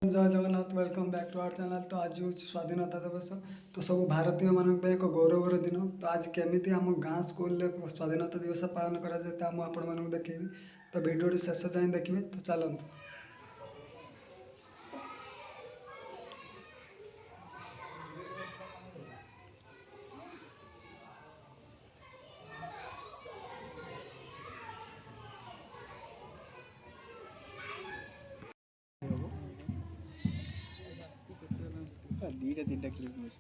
जय Jagannath welcome back to our channel. तो आज हूँ स्वाधीनता दिवस। तो सब भारतीय मान एक गौरवर दिन। तो आज केमी आम गाँ स्कूल स्वाधीनता दिवस पालन कर मुझे देखी। तो भिडियो शेष जाए देखिए। तो चलते दीटा तीनटा क्लिप मिस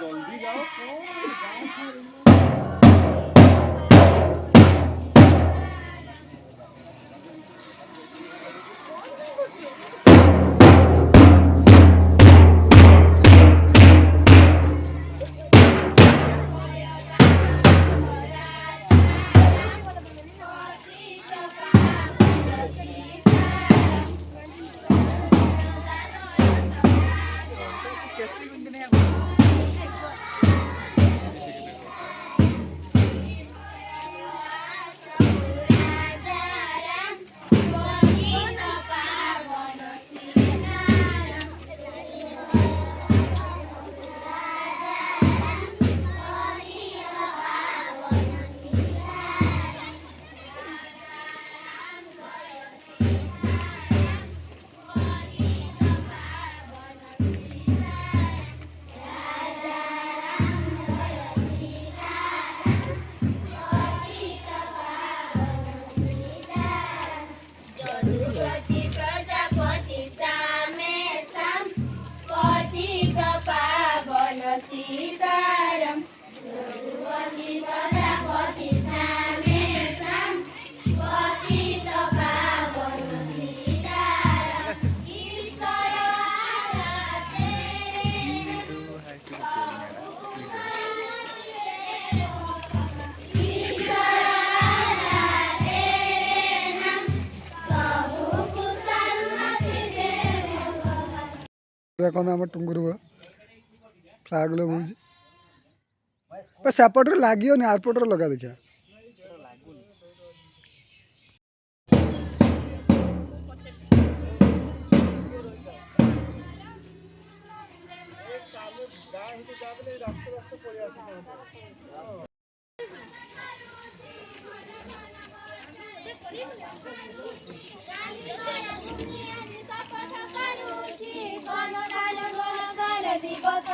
जल्दी जाओ। सीताराम रघुपति प्रजापति सामेशम पतित पावन सीताराम ईश्वर आराधे ईश्वर आराधे नाम सबु कुसन्मति देखो आम टुंगुर फ्लाग लगे सेपटे लगे एयरपोर्ट लगा देखिए। दिवस